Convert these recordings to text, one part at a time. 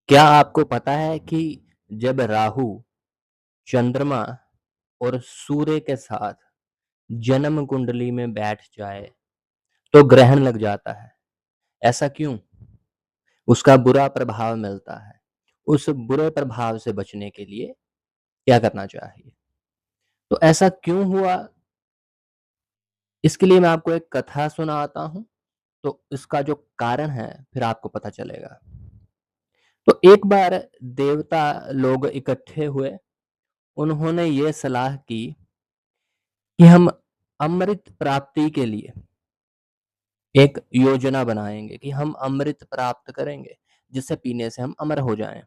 क्या आपको पता है कि जब राहु, चंद्रमा और सूर्य के साथ जन्म कुंडली में बैठ जाए तो ग्रहण लग जाता है? ऐसा क्यों? उसका बुरा प्रभाव मिलता है। उस बुरे प्रभाव से बचने के लिए क्या करना चाहिए? तो ऐसा क्यों हुआ? इसके लिए मैं आपको एक कथा सुनाता हूँ, तो इसका जो कारण है फिर आपको पता चलेगा। तो एक बार देवता लोग इकट्ठे हुए। उन्होंने ये सलाह की कि हम अमृत प्राप्ति के लिए एक योजना बनाएँगे कि हम अमृत प्राप्त करेंगे, जिसे पीने से हम अमर हो जाएँ।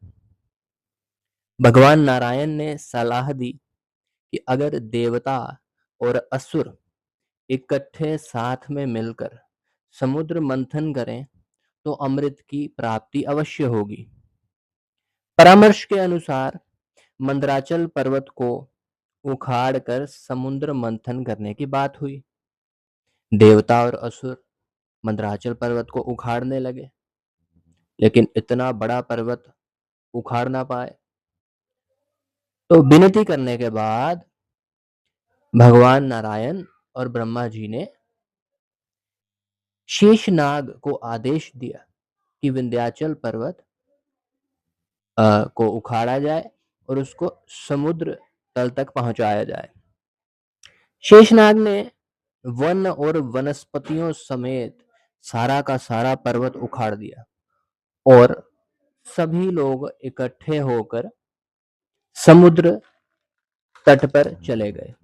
भगवान नारायण ने सलाह दी कि अगर देवता और असुर इकट्ठे साथ में मिलकर समुद्र मंथन करें, तो अमृत की प्राप्ति अवश्य होगी। परामर्श के अनुसार मंदराचल पर्वत को उखाड़ कर समुद्र मंथन करने की बात हुई। देवता और असुर मंदराचल पर्वत को उखाड़ने लगे, लेकिन इतना बड़ा पर्वत उखाड़ ना पाए। तो विनती करने के बाद भगवान नारायण और ब्रह्मा जी ने शेषनाग को आदेश दिया कि विंध्याचल पर्वत को उखाड़ा जाए और उसको समुद्र तल तक पहुंचाया जाए। शेषनाग ने वन और वनस्पतियों समेत सारा का सारा पर्वत उखाड़ दिया और सभी लोग इकट्ठे होकर समुद्र तट पर चले गए।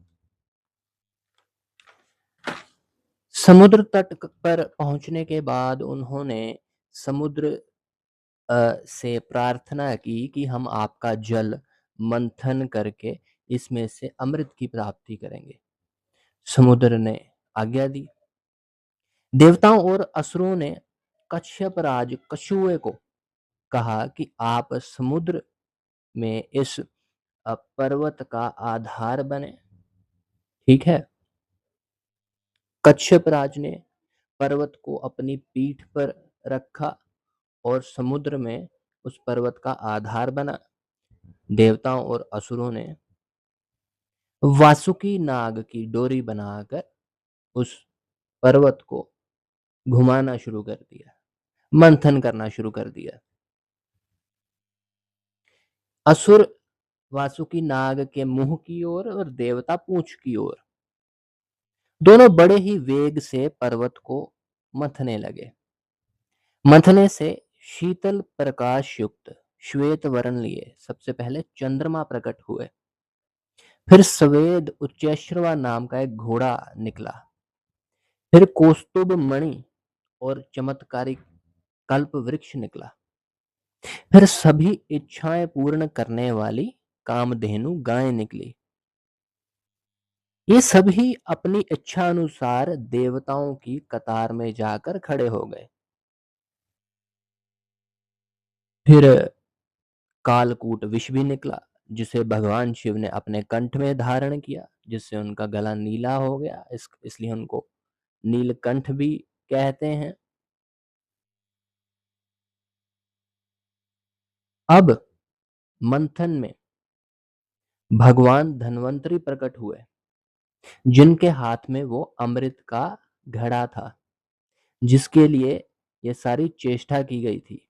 समुद्र तट पर पहुंचने के बाद उन्होंने समुद्र से प्रार्थना की कि हम आपका जल मंथन करके इसमें से अमृत की प्राप्ति करेंगे। समुद्र ने आज्ञा दी। देवताओं और असुरों ने कश्यप राज कछुए को कहा कि आप समुद्र में इस पर्वत का आधार बने। ठीक है। कश्यप राज ने पर्वत को अपनी पीठ पर रखा और समुद्र में उस पर्वत का आधार बना। देवताओं और असुरों ने वासुकी नाग की डोरी बनाकर उस पर्वत को घुमाना शुरू कर दिया, मंथन करना शुरू कर दिया। असुर वासुकी नाग के मुंह की ओर और देवता पूंछ की ओर, दोनों बड़े ही वेग से पर्वत को मथने लगे। मथने से शीतल प्रकाश युक्त श्वेत वर्ण लिए सबसे पहले चंद्रमा प्रकट हुए। फिर स्वेद उच्चैश्रवा नाम का एक घोड़ा निकला। फिर कौस्तुभ मणि और चमत्कारिक कल्प वृक्ष निकला। फिर सभी इच्छाएं पूर्ण करने वाली कामधेनु गाय निकली। ये सभी अपनी इच्छा अनुसार देवताओं की कतार में जाकर खड़े हो गए। फिर कालकूट विष भी निकला, जिसे भगवान शिव ने अपने कंठ में धारण किया, जिससे उनका गला नीला हो गया। इसलिए उनको नीलकंठ भी कहते हैं। अब मंथन में भगवान धन्वंतरी प्रकट हुए, जिनके हाथ में वो अमृत का घड़ा था, जिसके लिए ये सारी चेष्टा की गई थी।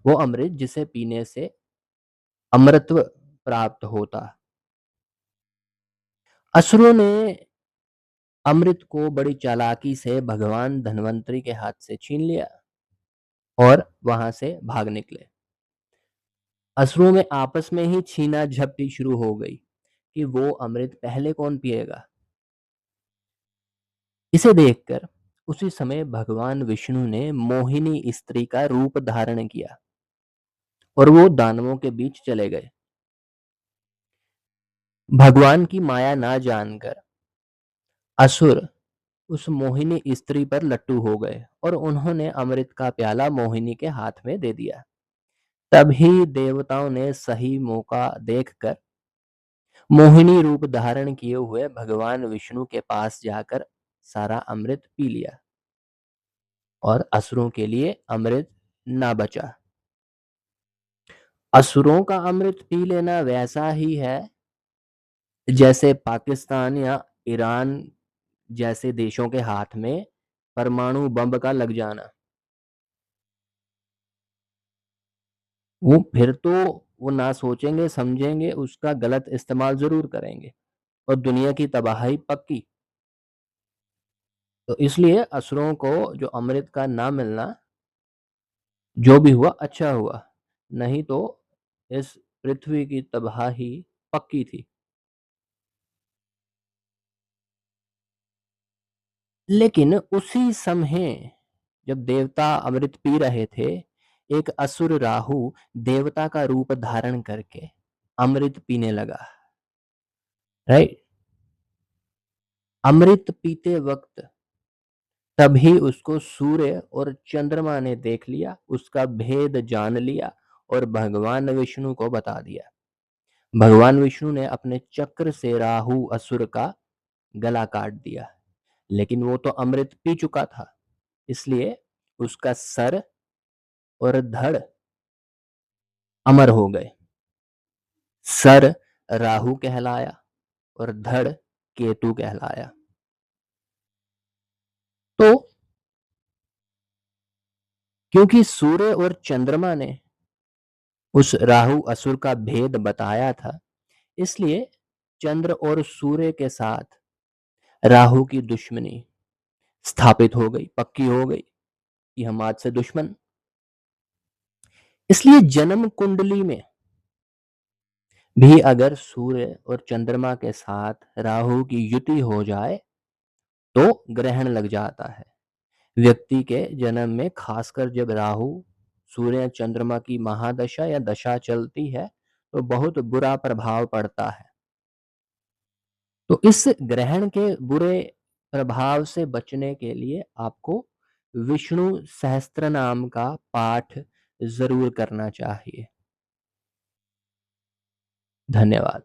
वो अमृत जिसे पीने से अमरत्व प्राप्त होता। असुरों ने अमृत को बड़ी चालाकी से भगवान धन्वंतरी के हाथ से छीन लिया और वहां से भाग निकले। असुरों में आपस में ही छीना झपटी शुरू हो गई कि वो अमृत पहले कौन पिएगा। इसे देखकर उसी समय भगवान विष्णु ने मोहिनी स्त्री का रूप धारण किया और वो दानवों के बीच चले गए। भगवान की माया ना जानकर असुर उस मोहिनी स्त्री पर लट्टू हो गए और उन्होंने अमृत का प्याला मोहिनी के हाथ में दे दिया। तभी देवताओं ने सही मौका देखकर मोहिनी रूप धारण किए हुए भगवान विष्णु के पास जाकर सारा अमृत पी लिया और असुरों के लिए अमृत ना बचा। असुरों का अमृत पी लेना वैसा ही है जैसे पाकिस्तान या ईरान जैसे देशों के हाथ में परमाणु बम का लग जाना। वो फिर तो वो ना सोचेंगे, समझेंगे, उसका गलत इस्तेमाल ज़रूर करेंगे और दुनिया की तबाही पक्की। तो इसलिए असुरों को जो अमृत का ना मिलना, जो भी हुआ अच्छा हुआ, नहीं तो इस पृथ्वी की तबाही पक्की थी। लेकिन उसी समय जब देवता अमृत पी रहे थे, एक असुर राहु देवता का रूप धारण करके अमृत पीने लगा, राइट? अमृत पीते वक़्त तभी उसको सूर्य और चंद्रमा ने देख लिया, उसका भेद जान लिया और भगवान विष्णु को बता दिया। भगवान विष्णु ने अपने चक्र से राहु असुर का गला काट दिया, लेकिन वो तो अमृत पी चुका था, इसलिए उसका सर और धड़ अमर हो गए। सर राहु कहलाया और धड़ केतु कहलाया। तो क्योंकि सूर्य और चंद्रमा ने उस राहु असुर का भेद बताया था, इसलिए चंद्र और सूर्य के साथ राहु की दुश्मनी स्थापित हो गई, पक्की हो गई कि हम आज से दुश्मन। इसलिए जन्म कुंडली में भी अगर सूर्य और चंद्रमा के साथ राहु की युति हो जाए तो ग्रहण लग जाता है। व्यक्ति के जन्म में खासकर जब राहु सूर्य चंद्रमा की महादशा या दशा चलती है तो बहुत बुरा प्रभाव पड़ता है। तो इस ग्रहण के बुरे प्रभाव से बचने के लिए आपको विष्णु सहस्त्रनाम का पाठ जरूर करना चाहिए। धन्यवाद।